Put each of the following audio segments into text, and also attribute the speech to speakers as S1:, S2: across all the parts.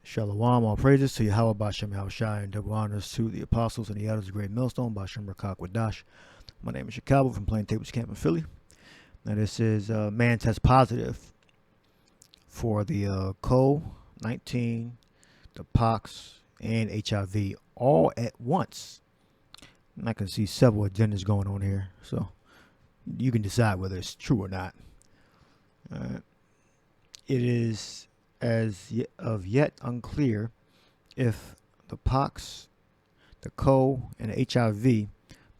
S1: Shalom, all praises to Yahweh Bashem Yahushai, and double honors to the apostles and the elders of the great millstone, Bashem Rakak Wadash. My name is Yakalba from Plaintables Camp in Philly. Now this is man test positive for the COVID-19, the pox, and HIV all at once. And I can see several agendas going on here, so you can decide whether it's true or not. It is as of yet unclear if the pox, the COVID, and the HIV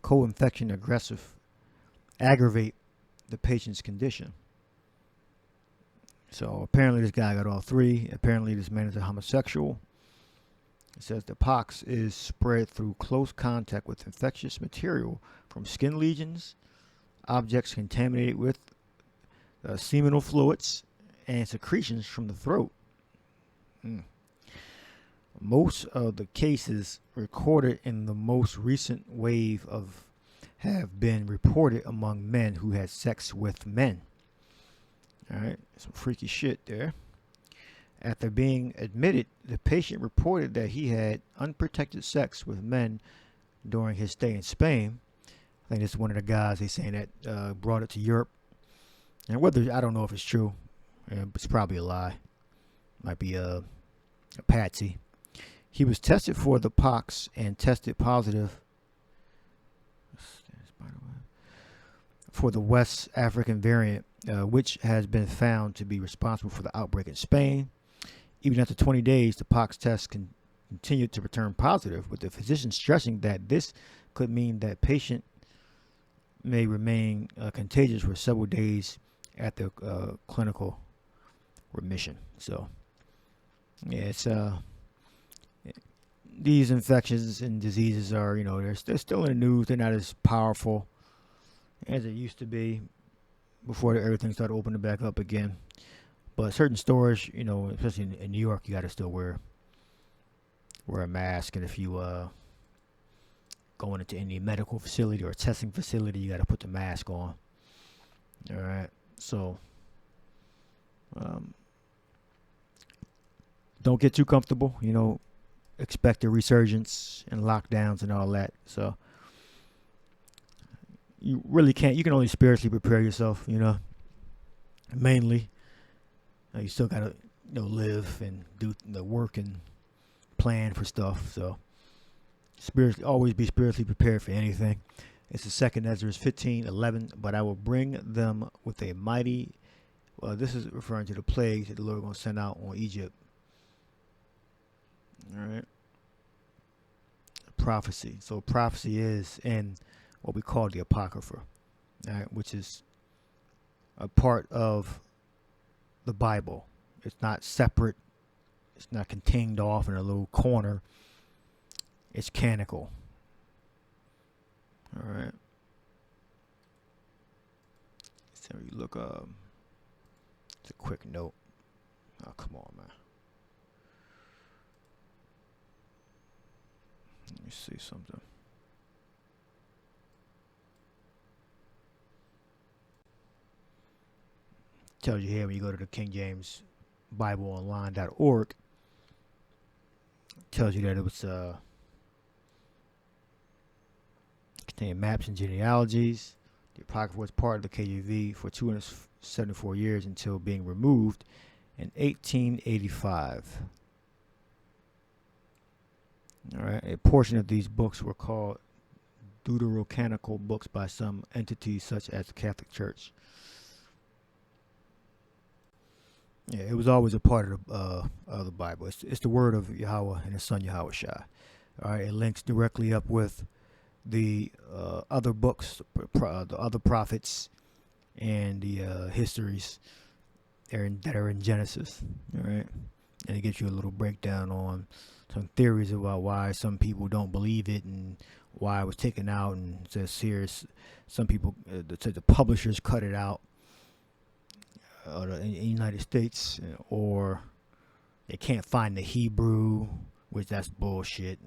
S1: co-infection aggravate the patient's condition. So apparently this guy got all three. Apparently this man is a homosexual. It says the pox is spread through close contact with infectious material from skin lesions, objects contaminated with seminal fluids, and secretions from the throat. Most of the cases recorded in the most recent wave have been reported among men who had sex with men. Alright, some freaky shit there. After being admitted, the patient reported that he had unprotected sex with men during his stay in Spain. I think this is one of the guys they saying that brought it to Europe. And whether, I don't know if it's true. It's probably a lie. Might be a patsy. He was tested for the pox and tested positive for the West African variant, which has been found to be responsible for the outbreak in Spain. Even after 20 days, the pox test continued to return positive, with the physician stressing that this could mean that patient may remain contagious for several days after clinical remission. So yeah, it's these infections and diseases are, they're still in the news. They're not as powerful as it used to be before everything started opening back up again. But certain stores, especially in New York, you got to still wear a mask, and if you going into any medical facility or testing facility, you got to put the mask on. All right, so don't get too comfortable. Expect a resurgence and lockdowns and all that. So you really can't. You can only spiritually prepare yourself. Mainly, you still gotta live and do the work and plan for stuff. So always be spiritually prepared for anything. It's the second Ezra 15:11. But I will bring them with a mighty. Well, this is referring to the plagues that the Lord is going to send out on Egypt. All right. Prophecy. So prophecy is in what we call the Apocrypha, all right, which is a part of the Bible. It's not separate. It's not contained off in a little corner. It's canonical. All right. So you look it's a quick note. Oh, come on, man. Let me see something. Tells you here when you go to the King James Bible Online.org. Tells you that it was contained maps and genealogies. The Apocrypha was part of the KJV for 274 years until being removed in 1885. All right, a portion of these books were called deuterocanonical books by some entities such as the Catholic Church. Yeah, it was always a part of the Bible. It's the word of Yahweh and His Son Yahweh Shai. All right, it links directly up with the other books, the other prophets, and the histories that are in Genesis. All right, and it gives you a little breakdown on some theories about why some people don't believe it and why it was taken out. And it says here, some people, the publishers cut it out in the United States, or they can't find the Hebrew, which that's bullshit.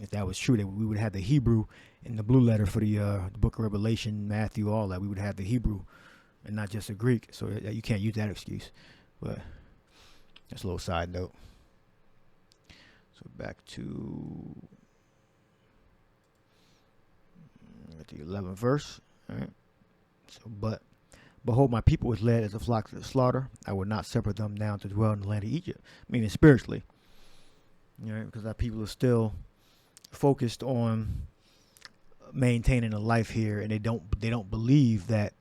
S1: If that was true, we would have the Hebrew in the blue letter for the book of Revelation, Matthew, all that. We would have the Hebrew and not just the Greek. So you can't use that excuse. But that's a little side note. So back to the 11th verse. All right. So, but behold, my people was led as a flock to the slaughter. I would not suffer them now to dwell in the land of Egypt, meaning spiritually. You know, because our people are still focused on maintaining a life here, and they don't believe that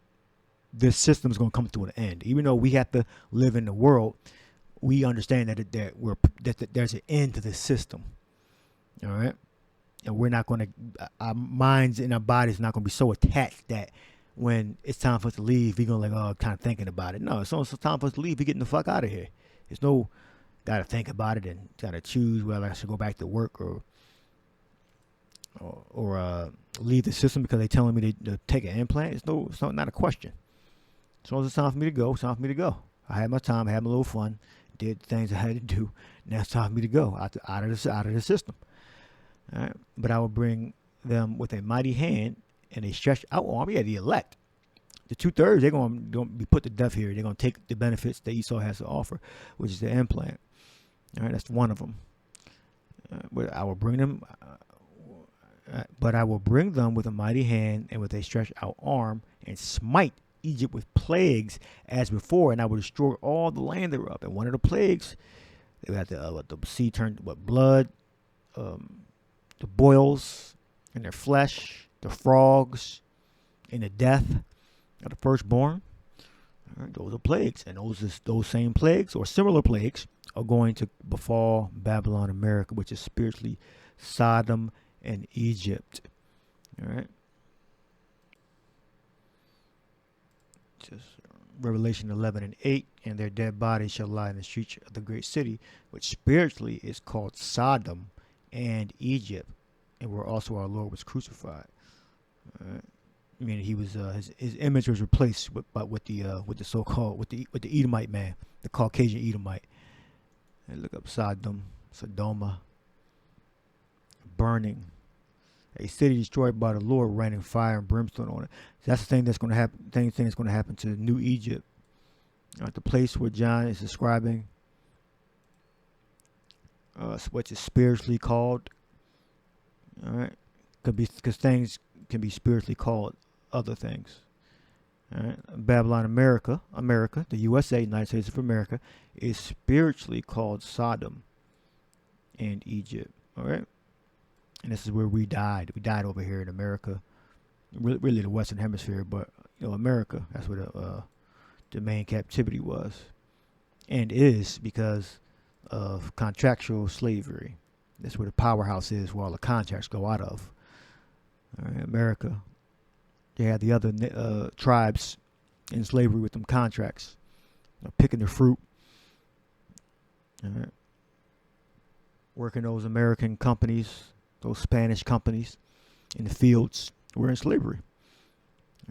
S1: this system is going to come to an end. Even though we have to live in the world, we understand that there's an end to this system. All right, and we're not going to. Our minds and our bodies are not going to be so attached that when it's time for us to leave, we're going to kind of thinking about it. No, as soon as it's time for us to leave, we're getting the fuck out of here. There's no got to think about it and got to choose whether I should go back to work or leave the system because they're telling me to take an implant. It's not a question. As long as it's time for me to go, it's time for me to go. I had my time, I had my little fun, did things I had to do. Now it's time for me to go out of the system. All right? But I will bring them with a mighty hand and a stretched out arm. Yeah, the elect. The 2/3, they're going to be put to death here. They're going to take the benefits that Esau has to offer, which is the implant. All right, that's one of them. But I will bring them. But I will bring them with a mighty hand and with a stretched out arm and smite Egypt with plagues as before, and I will destroy all the land thereof. And one of the plagues, they got the sea turned blood, the boils in their flesh, the frogs, and the death of the firstborn. All right, those are plagues, and those same plagues or similar plagues are going to befall Babylon, America, which is spiritually Sodom and Egypt. All right. Just Revelation 11:8, and their dead bodies shall lie in the streets of the great city, which spiritually is called Sodom and Egypt, and where also our Lord was crucified. All right. I mean, he was his image was replaced with the so-called with the Edomite man, the Caucasian Edomite. And look up Sodom, Sodoma, burning. A city destroyed by the Lord, raining fire and brimstone on it. So that's the thing that's going to happen. Thing that's going to happen to New Egypt. The place where John is describing, which is spiritually called. All right, could be because things can be spiritually called other things. All right, Babylon, America, the USA, United States of America, is spiritually called Sodom and Egypt. All right. And this is where we died. We died over here in America, really the Western Hemisphere, but America. That's where the main captivity was, and is because of contractual slavery. That's where the powerhouse is, where all the contracts go out of. All right, America. They had the other tribes in slavery with them contracts, picking the fruit. All right, working those American companies. Those Spanish companies in the fields were in slavery.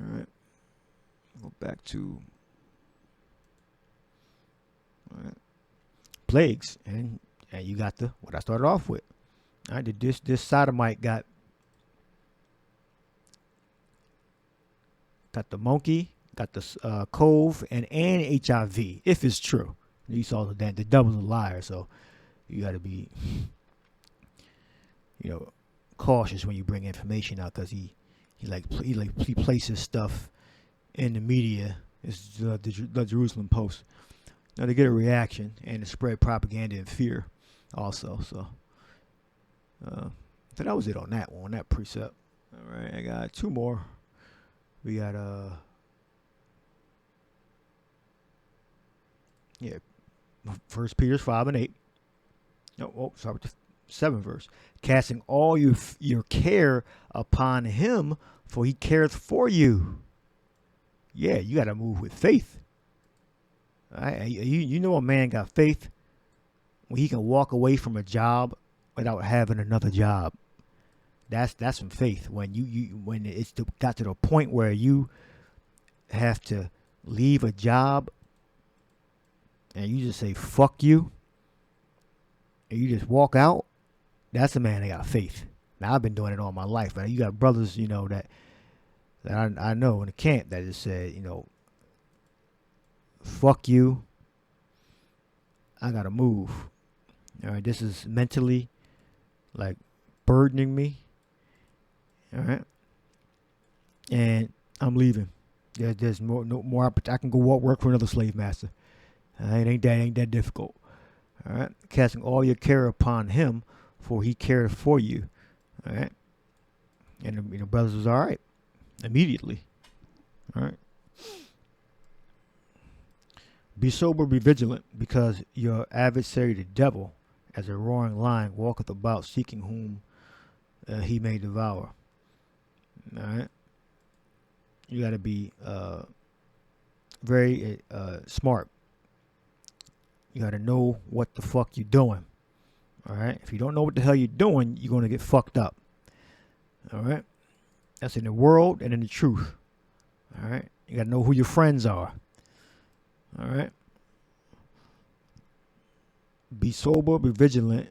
S1: All right. Go back to plagues. And you got what I started off with. All right. This sodomite got the monkey, got the cove, and HIV, if it's true. You saw that the devil's a liar, so you got to be cautious when you bring information out, because he places stuff in the media. It's the Jerusalem Post. Now to get a reaction and to spread propaganda and fear, also. So that was it on that precept. All right, I got two more. We got 1 Peter 5:8. Sorry, with the 7th verse. Casting all your care upon him, for he careth for you. Yeah, you got to move with faith. All right? You know a man got faith when he can walk away from a job without having another job. That's some faith. When when it's got to the point where you have to leave a job and you just say fuck you and you just walk out. That's a man that got faith. Now, I've been doing it all my life, but you got brothers, that I know in the camp that just said, fuck you. I gotta move. All right, this is mentally like burdening me. All right. And I'm leaving. There's no more. I can go work for another slave master. It ain't that difficult. All right. Casting all your care upon him, for he cared for you. All right. And the brothers was all right immediately. All right. Be sober, be vigilant, because your adversary, the devil, as a roaring lion, walketh about seeking whom he may devour. All right. You got to be very smart. You got to know what the fuck you're doing. All right. If you don't know what the hell you're doing, you're going to get fucked up. All right. That's in the world and in the truth. All right. You got to know who your friends are. All right. Be sober, be vigilant.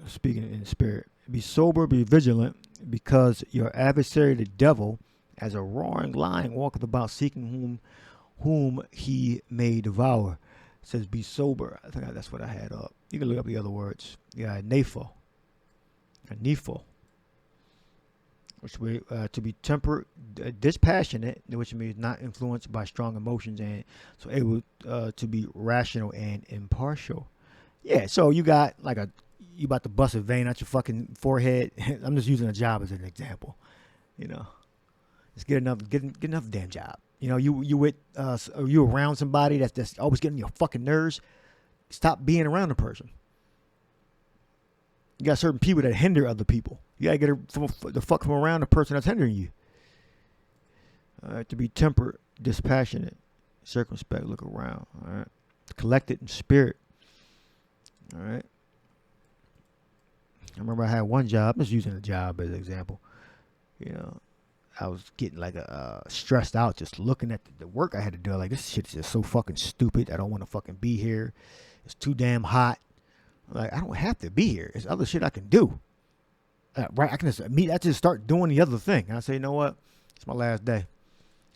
S1: Speaking in the spirit. Be sober, be vigilant, because your adversary, the devil, as a roaring lion, walketh about seeking whom he may devour. It says, be sober. I think that's what I had up. You can look up the other words. Yeah, nepho, which we to be temperate, dispassionate, which means not influenced by strong emotions, and so able to be rational and impartial. Yeah, so you got like you about to bust a vein out your fucking forehead. I'm just using a job as an example. You know, just get enough damn job. You know, you around somebody that's always getting your fucking nerves. Stop being around a person. You got certain people that hinder other people. You gotta get the fuck from around the person that's hindering you. To be temperate, dispassionate, circumspect, look around. All right, collected in spirit. All right. I remember I had one job. I'm just using a job as an example. You know, I was getting like stressed out just looking at the work I had to do. Like, this shit is just so fucking stupid. I don't want to fucking be here. It's too damn hot. Like, I don't have to be here. There's other shit I can do. Right? I can just start doing the other thing. And I say, you know what? It's my last day.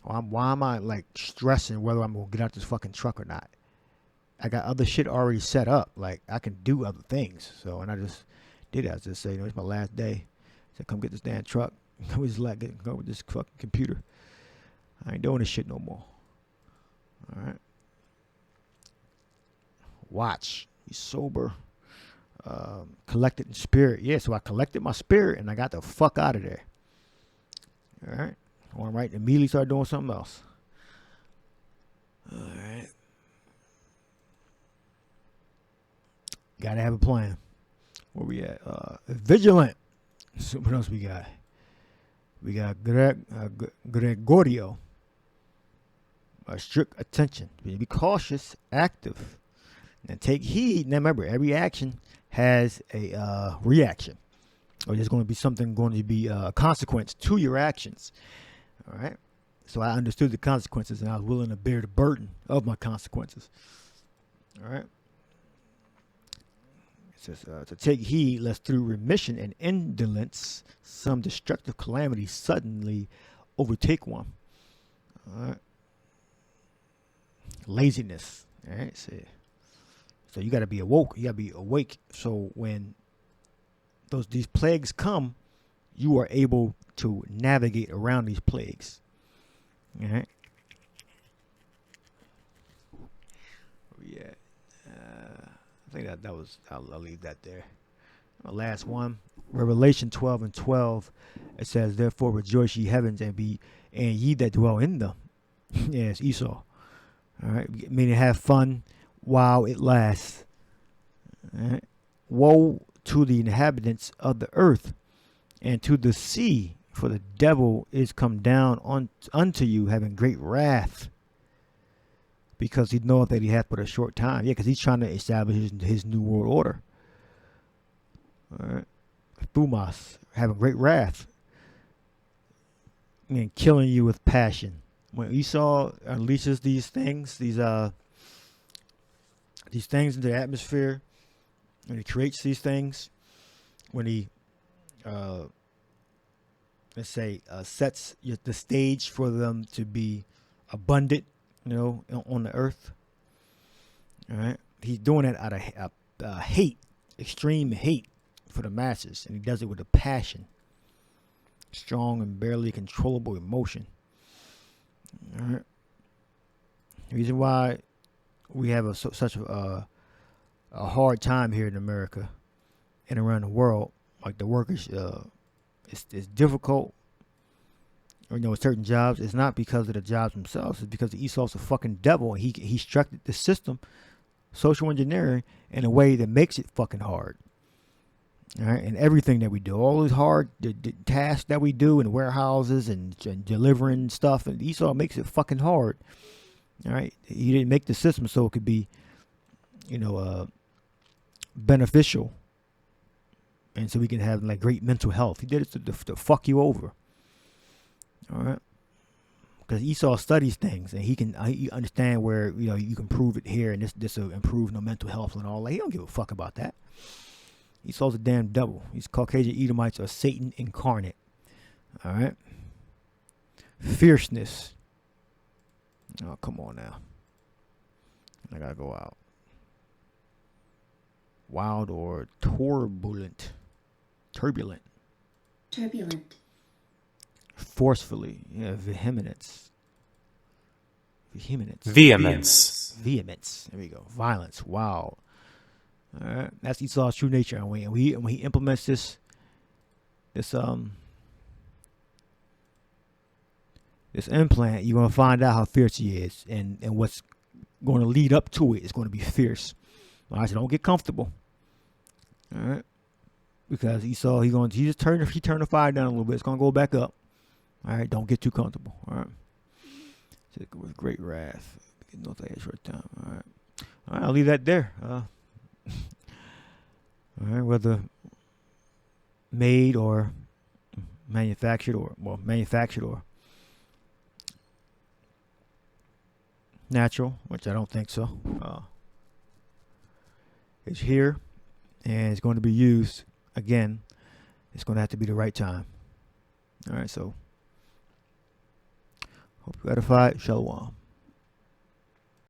S1: Why am I like stressing whether I'm gonna get out this fucking truck or not? I got other shit already set up. Like, I can do other things. So, and I just did it. I just say, you know, it's my last day. I said, come get this damn truck. Come with this fucking computer. I ain't doing this shit no more. All right. Watch. Be sober. Collected in spirit. Yeah, so I collected my spirit and I got the fuck out of there. All right. All right. Immediately start doing something else. All right. Gotta have a plan. Where we at? Vigilant. So what else we got? We got Gregorio. Strict attention. Be cautious, active, and take heed. Now remember, every action has a reaction, or there's going to be something going to be a consequence to your actions. All right. So I understood the consequences, and I was willing to bear the burden of my consequences. All right. It says to take heed, lest through remission and indolence some destructive calamity suddenly overtake one. All right. Laziness. All right. So you got to be awoke. You got to be awake. So when these plagues come, you are able to navigate around these plagues. All right. Yeah. I think that was. I'll leave that there. The last one, Revelation 12:12. It says, "Therefore rejoice, ye heavens, and ye that dwell in them." Yes, Esau. All right, meaning have fun while it lasts. All right. Woe to the inhabitants of the earth and to the sea, for the devil is come down unto you, having great wrath, because he knoweth that he hath but a short time. Yeah, because he's trying to establish his new world order. All right. Thumas, having great wrath, and killing you with passion. When Esau unleashes these things into the atmosphere, when he creates these things, when he, sets the stage for them to be abundant, on the earth. All right, he's doing it out of hate, extreme hate, for the masses, and he does it with a passion, strong and barely controllable emotion. All right. The reason why we have such a hard time here in America and around the world, like the workers, it's difficult. Or, with certain jobs, it's not because of the jobs themselves. It's because Esau's a fucking devil, and he structured the system, social engineering, in a way that makes it fucking hard. All right, and everything that we do, all these hard the tasks that we do in warehouses and delivering stuff, and Esau makes it fucking hard. All right, he didn't make the system so it could be, beneficial, and so we can have like great mental health. He did it to fuck you over. All right, because Esau studies things, and he understand where you can prove it here, and this will improve mental health and all that. He don't give a fuck about that. Esau's a damn devil. These Caucasian Edomites are Satan incarnate. All right, fierceness. Oh, come on now. I gotta go out. Wild or turbulent. Turbulent. Forcefully. Yeah, vehemence.
S2: Vehemence.
S1: There we go. Violence. Wild. All right. That's Esau's true nature. And when he implements this implant, you're going to find out how fierce he is, and what's going to lead up to it is going to be fierce. All right, so don't get comfortable. All right, because Esau, he just turned the fire down a little bit. It's going to go back up. All right, don't get too comfortable. All right, with great wrath, no a short time. All right, I'll leave that there. All right, whether made or manufactured or natural, which I don't think so. It's here, and it's going to be used again. It's going to have to be the right time. All right, so hope you edified. Shalom.